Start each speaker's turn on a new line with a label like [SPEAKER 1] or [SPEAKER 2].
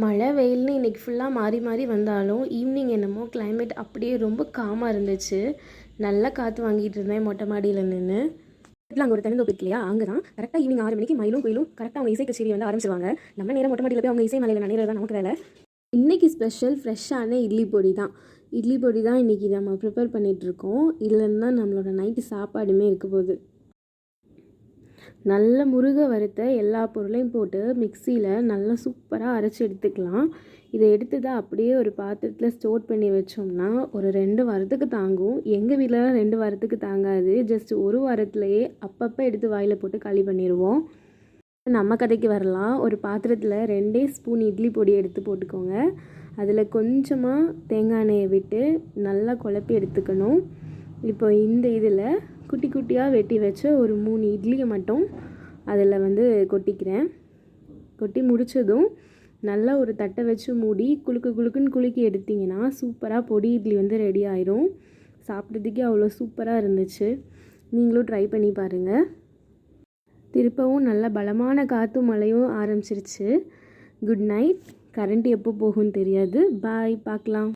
[SPEAKER 1] மழை வெயில்னு இன்றைக்கி ஃபுல்லாக மாறி மாறி வந்தாலும் ஈவினிங் என்னமோ கிளைமேட் அப்படியே ரொம்ப காமாக இருந்துச்சு. நல்லா காற்று வாங்கிட்டு இருந்தேன் மொட்டை மாடியில் நின்று. அங்கே ஒரு தென்னந்தோப்பு இருக்கு இல்லையா, அங்கே தான் கரெக்டாக ஈவினிங் 6 மணிக்கு மயிலும் குயிலும் கரெக்டாக அவங்க இசை கச்சேரி வந்து ஆரம்பிச்சிருவாங்க. நம்ம நேரம் மொட்டை மாடியில் போய் அவங்க இசை மலையில் நனைகிறது தான் நமக்கு வேலை. இன்றைக்கி ஸ்பெஷல் ஃப்ரெஷ்ஷான இட்லி பொடி தான். இட்லி பொடி தான் இன்றைக்கி நம்ம ப்ரிப்பேர் பண்ணிகிட்ருக்கோம். இதுலேருந்து தான் நம்மளோட நைட்டு சாப்பாடுமே இருக்க போகுது. நல்ல முருக வறுத்த எல்லா பொருளையும் போட்டு மிக்சியில் நல்லா சூப்பராக அரைச்சி எடுத்துக்கலாம். இதை எடுத்து தான் அப்படியே ஒரு பாத்திரத்தில் ஸ்டோர் பண்ணி வச்சோம்னா ஒரு 2 வாரத்துக்கு தாங்கும். எங்கள் வீட்டிலலாம் 2 வாரத்துக்கு தாங்காது. ஜஸ்ட் 1 வாரத்துலேயே அப்பப்போ எடுத்து வாயில் போட்டு காலி பண்ணிடுவோம். நம்ம கதைக்கு வரலாம். ஒரு பாத்திரத்தில் 2 ஸ்பூன் இட்லி பொடி எடுத்து போட்டுக்கோங்க. அதில் கொஞ்சமாக தேங்காய் எண்ணெயை விட்டு நல்லா குழப்பி எடுத்துக்கணும். இப்போ இந்த இதில் குட்டி குட்டியாக வெட்டி வச்ச ஒரு 3 இட்லியை மட்டும் அதில் வந்து கொட்டிக்கிறேன். கொட்டி முடித்ததும் நல்லா ஒரு தட்டை வச்சு மூடி குலுக்குன்னு குலுக்கி எடுத்திங்கன்னா சூப்பராக பொடி இட்லி வந்து ரெடி ஆயிரும். சாப்பிட்றதுக்கே அவ்வளோ சூப்பராக இருந்துச்சு. நீங்களும் ட்ரை பண்ணி பாருங்கள். திருப்பவும் நல்ல பலமான காற்றும் மழையும் ஆரம்பிச்சிருச்சு. Good night. கரண்ட் எப்போ போகும்னு தெரியாது. பாய், பார்க்கலாம்.